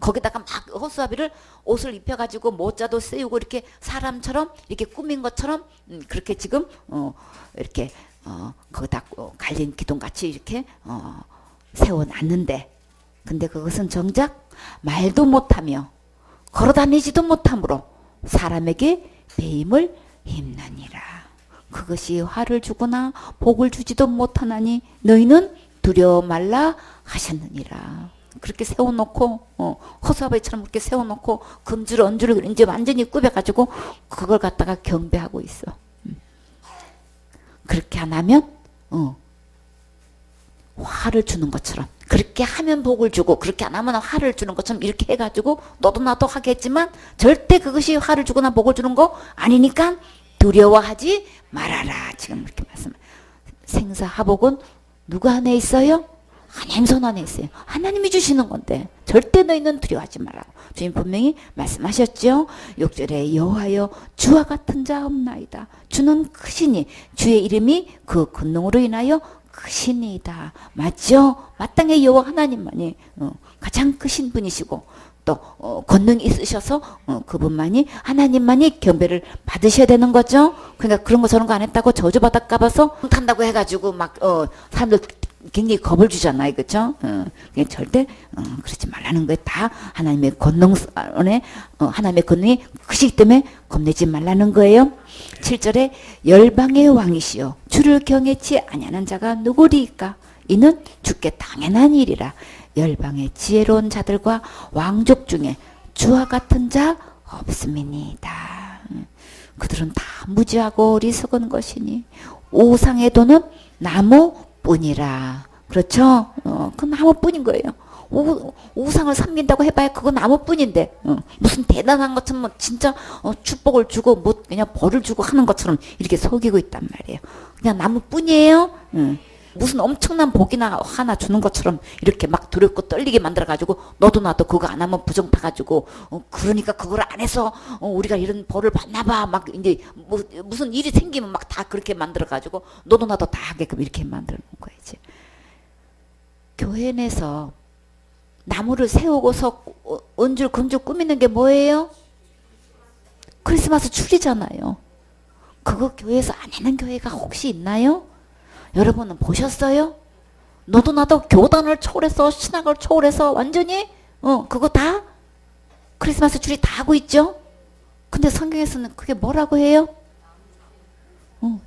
거기다가 막 허수아비를 옷을 입혀가지고 모자도 세우고 이렇게 사람처럼 이렇게 꾸민 것처럼 그렇게 지금 이렇게 거기다 갈린 기둥같이 이렇게 세워놨는데, 근데 그것은 정작 말도 못하며 걸어다니지도 못하므로 사람에게 배임을 힘나니라. 그것이 화를 주거나 복을 주지도 못하나니 너희는 두려워 말라 하셨느니라. 그렇게 세워놓고 허수아비처럼 그렇게 세워놓고 금줄 언줄을 이제 완전히 꾸며가지고 그걸 갖다가 경배하고 있어. 그렇게 안 하면 화를 주는 것처럼, 그렇게 하면 복을 주고 그렇게 안 하면 화를 주는 것처럼 이렇게 해가지고 너도 나도 하겠지만 절대 그것이 화를 주거나 복을 주는 거 아니니까 두려워하지 말아라. 지금 이렇게 말씀. 생사화복은 누가 안에 있어요? 하나님 손 안에 있어요. 하나님이 주시는 건데 절대 너희는 두려워하지 말라고 주님 분명히 말씀하셨죠. 6절에 여호와여 주와 같은 자 없나이다. 주는 크시니 주의 이름이 그 권능으로 인하여 크시니이다. 맞죠? 마땅히 여호와 하나님만이 가장 크신 분이시고 또 권능이 있으셔서 그분만이, 하나님만이 경배를 받으셔야 되는 거죠. 그러니까 그런 거 저런 거 안 했다고 저주받을까 봐서 탄다고 해가지고 막 사람들 굉장히 겁을 주잖아요. 그렇죠? 절대 그러지 말라는 거예요. 다 하나님의 권능 안에 하나님의 권능이 크시기 때문에 겁내지 말라는 거예요. 7절에 열방의 왕이시여 주를 경외치 아니하는 자가 누구리이까? 이는 주께 당연한 일이라. 열방의 지혜로운 자들과 왕족 중에 주와 같은 자 없음이니이다. 그들은 다 무지하고 어리석은 것이니 우상의 도는 나무뿐이라. 그렇죠? 그 나무뿐인 거예요. 우상을 섬긴다고 해봐야 그건 나무뿐인데 무슨 대단한 것처럼 진짜 축복을 주고 뭐 그냥 벌을 주고 하는 것처럼 이렇게 속이고 있단 말이에요. 그냥 나무뿐이에요. 무슨 엄청난 복이나 하나 주는 것처럼 이렇게 막 두렵고 떨리게 만들어가지고 너도 나도 그거 안 하면 부정타가지고 그러니까 그걸 안 해서 우리가 이런 벌을 받나봐 막 이제 무슨 일이 생기면 막 다 그렇게 만들어가지고 너도 나도 다 하게끔 이렇게 만들어 놓은 거야지. 교회 내에서 나무를 세우고서 은줄 금줄 꾸미는 게 뭐예요? 크리스마스 추리잖아요. 그거 교회에서 안 하는 교회가 혹시 있나요? 여러분은 보셨어요? 너도 나도 교단을 초월해서 신학을 초월해서 완전히 그거 다 크리스마스 추리 다 하고 있죠? 근데 성경에서는 그게 뭐라고 해요?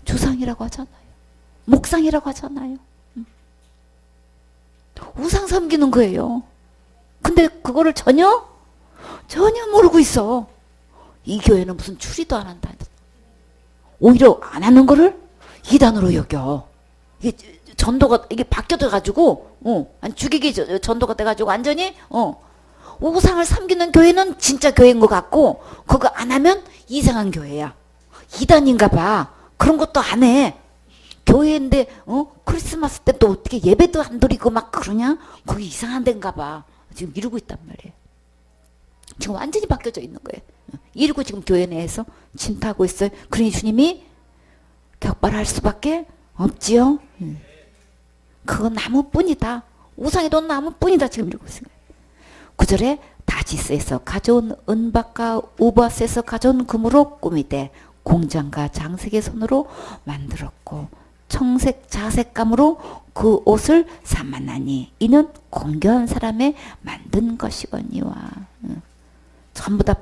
주상이라고 하잖아요. 목상이라고 하잖아요. 우상 섬기는 거예요. 근데 그거를 전혀 모르고 있어. 이 교회는 무슨 추리도 안 한다. 오히려 안 하는 거를 이단으로 여겨. 이게 전도가 이게 바뀌어져 가지고 죽이기 전도가 돼 가지고 완전히 우상을 섬기는 교회는 진짜 교회인 것 같고 그거 안 하면 이상한 교회야. 이단인가 봐. 그런 것도 안 해. 교회인데 크리스마스 때 또 어떻게 예배도 안 드리고 막 그러냐? 거기 이상한 데인가 봐. 지금 이러고 있단 말이에요. 지금 완전히 바뀌어져 있는 거예요. 이러고 지금 교회 내에서 침투하고 있어요. 그러니 주님이 격발할 수밖에 없지요. 그건 나무뿐이다. 우상의 돈 나무뿐이다. 지금 이러고 있어요. 9절에 다지스에서 가져온 은박과 우바스에서 가져온 금으로 꾸미되 공장과 장색의 손으로 만들었고 청색 자색감으로 그 옷을 삼았나니 이는 공교한 사람의 만든 것이거니와. 전부 다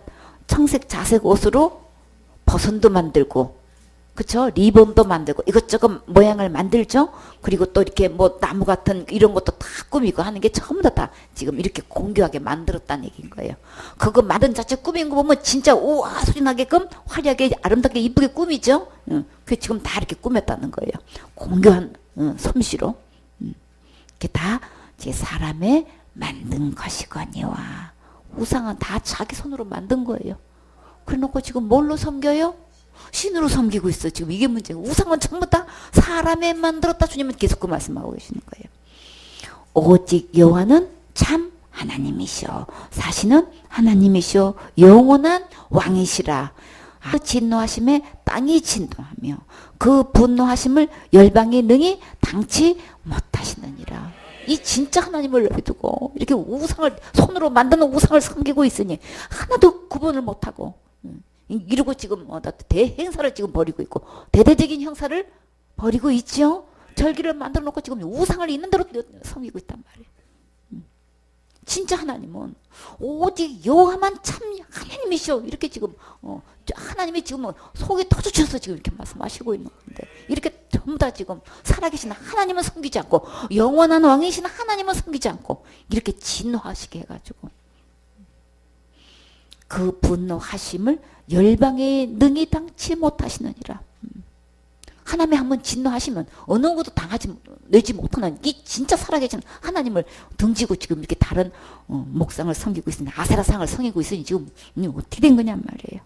청색 자색 옷으로 버선도 만들고 그쵸? 리본도 만들고 이것저것 모양을 만들죠. 그리고 또 이렇게 뭐 나무 같은 이런 것도 다 꾸미고 하는 게 전부 다 지금 이렇게 공교하게 만들었다는 얘기인 거예요. 그거 만든 자체 꾸민 거 보면 진짜 우와 소리 나게끔 화려하게 아름답게 이쁘게 꾸미죠. 그 지금 다 이렇게 꾸몄다는 거예요. 공교한 솜씨로. 이게 다 제 사람의 만든 것이거니와. 우상은 다 자기 손으로 만든 거예요. 그래놓고 지금 뭘로 섬겨요? 신으로 섬기고 있어. 지금 이게 문제예요. 우상은 전부 다 사람의 만들었다. 주님은 계속 그 말씀하고 계시는 거예요. 오직 여호와는 참 하나님이시오. 사시는 하나님이시오. 영원한 왕이시라. 그 진노하심에 땅이 진동하며 그 분노하심을 열방이 능히 당치 못하시느니라. 이 진짜 하나님을 두고 이렇게 우상을 손으로 만드는 우상을 섬기고 있으니 하나도 구분을 못하고 이러고 지금 대행사를 지금 벌이고 있고 대대적인 형사를 벌이고 있죠. 절기를 만들어 놓고 지금 우상을 있는 대로 섬기고 있단 말이에요. 진짜 하나님은 오직 여호와만 참 하나님이시오. 이렇게 지금 하나님이 지금 속이 터져서 지금 이렇게 말씀하시고 있는 건데 이렇게 전부 다 지금 살아계신 하나님은 섬기지 않고 영원한 왕이신 하나님은 섬기지 않고 이렇게 진노하시게 해가지고 그 분노하심을 열방에 능히 당치 못하시느니라. 하나님이 한번 진노하시면 어느 것도 내지 못하는 이 진짜 살아계신 하나님을 등지고 지금 이렇게 다른 목상을 섬기고 있으니 아세라상을 섬기고 있으니 지금 어떻게 된 거냔 말이에요.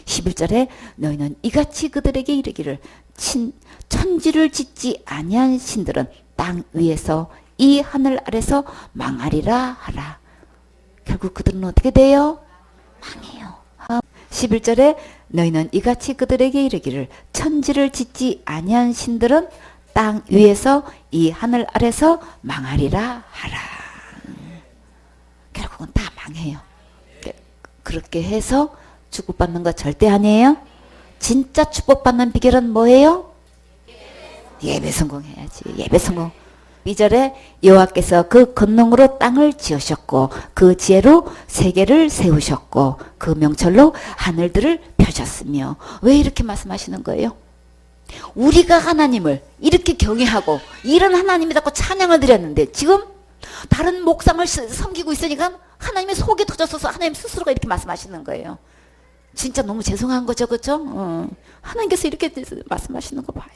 11절에 너희는 이같이 그들에게 이르기를 천지를 짓지 아니한 신들은 땅 위에서 이 하늘 아래서 망하리라 하라. 결국 그들은 어떻게 돼요? 망해요. 11절에 너희는 이같이 그들에게 이르기를 천지를 짓지 아니한 신들은 땅 위에서 이 하늘 아래서 망하리라 하라. 결국은 다 망해요. 그렇게 해서 축복받는 거 절대 아니에요. 진짜 축복받는 비결은 뭐예요? 예배 성공해야지. 예배 성공. 2절에 여호와께서 그 권능으로 땅을 지으셨고 그 지혜로 세계를 세우셨고 그 명철로 하늘들을 펴셨으며. 왜 이렇게 말씀하시는 거예요? 우리가 하나님을 이렇게 경외하고 이런 하나님이라고 찬양을 드렸는데 지금 다른 목상을 섬기고 있으니까 하나님의 속이 터졌어서 하나님 스스로가 이렇게 말씀하시는 거예요. 진짜 너무 죄송한 거죠, 그렇죠? 하나님께서 이렇게 말씀하시는 거 봐요.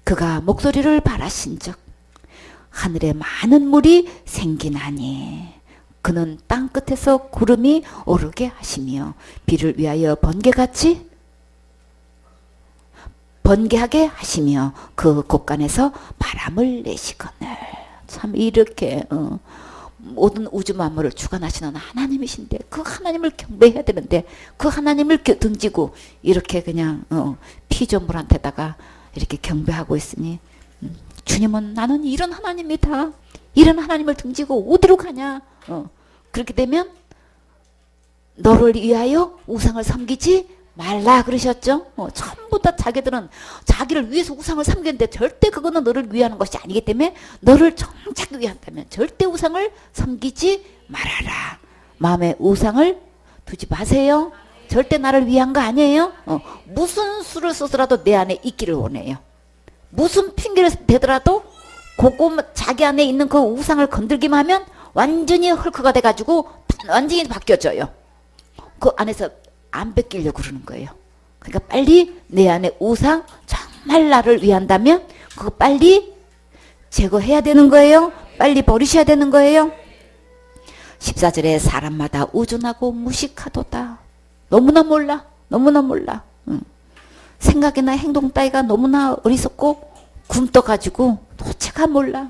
그가 목소리를 바라신즉 하늘에 많은 물이 생기나니 그는 땅 끝에서 구름이 오르게 하시며 비를 위하여 번개하게 하시며 그 곳간에서 바람을 내시거늘. 참 이렇게 모든 우주 만물을 주관하시는 하나님이신데 그 하나님을 경배해야 되는데 그 하나님을 등지고 이렇게 그냥 피조물한테다가 이렇게 경배하고 있으니 주님은 나는 이런 하나님이다. 이런 하나님을 등지고 어디로 가냐. 그렇게 되면 너를 위하여 우상을 섬기지 말라 그러셨죠. 전부 다 자기들은 자기를 위해서 우상을 섬겼는데 절대 그거는 너를 위하는 것이 아니기 때문에 너를 정작 위한다면 절대 우상을 섬기지 말아라. 마음에 우상을 두지 마세요. 절대 나를 위한 거 아니에요. 무슨 수를 써서라도 내 안에 있기를 원해요. 무슨 핑계를 대더라도 자기 안에 있는 그 우상을 건들기만 하면 완전히 헐크가 돼가지고 완전히 바뀌어져요. 그 안에서 안 뺏기려고 그러는 거예요. 그러니까 빨리 내 안에 우상 정말 나를 위한다면 그거 빨리 제거해야 되는 거예요. 빨리 버리셔야 되는 거예요. 14절에 사람마다 우둔하고 무식하도다. 너무나 몰라. 너무나 몰라. 생각이나 행동 따위가 너무나 어리석고 굼떠가지고 도체가 몰라.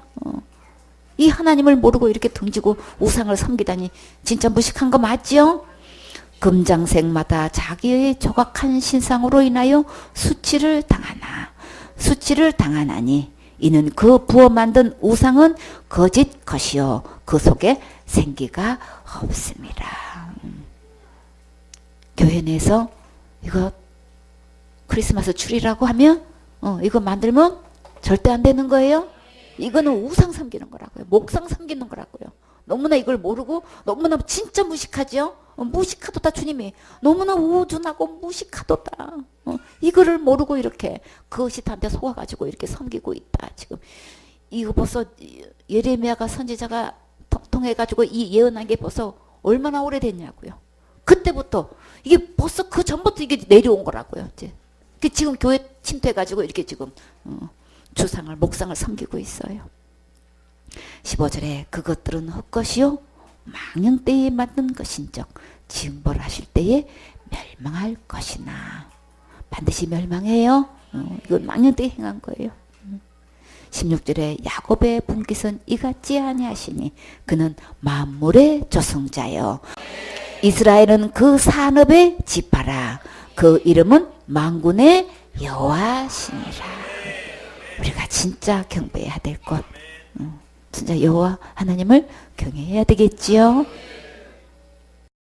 이 하나님을 모르고 이렇게 등지고 우상을 섬기다니 진짜 무식한 거 맞지요? 금장색마다 자기의 조각한 신상으로 인하여 수치를 당하나니 이는 그 부어 만든 우상은 거짓 것이요 그 속에 생기가 없습니다. 교회 내에서 이거 크리스마스 추리라고 하면 이거 만들면 절대 안 되는 거예요. 이거는 우상 섬기는 거라고요. 목상 섬기는 거라고요. 너무나 이걸 모르고 너무나 진짜 무식하죠. 무식하도다. 주님이 너무나 우둔하고 무식하도다. 이거를 모르고 이렇게 그것이한테 속아가지고 이렇게 섬기고 있다. 지금 이거 벌써 예레미야가 선지자가 통해가지고 이 예언한 게 벌써 얼마나 오래됐냐고요. 그때부터 이게 벌써 그 전부터 이게 내려온 거라고요. 이제 지금 교회 침투해가지고 이렇게 지금 주상을 목상을 섬기고 있어요. 15절에 그것들은 헛것이요 망령때에 맞는 것인즉 징벌하실 때에 멸망할 것이나 반드시 멸망해요. 이건 망령때에 행한 거예요. 16절에 야곱의 분깃은 이같지 아니하시니 그는 만물의 조성자요 이스라엘은 그 산업의 지파라 그 이름은 만군의 여호와시니라. 우리가 진짜 경배해야 될 것, 진짜 여호와 하나님을 경외해야 되겠지요.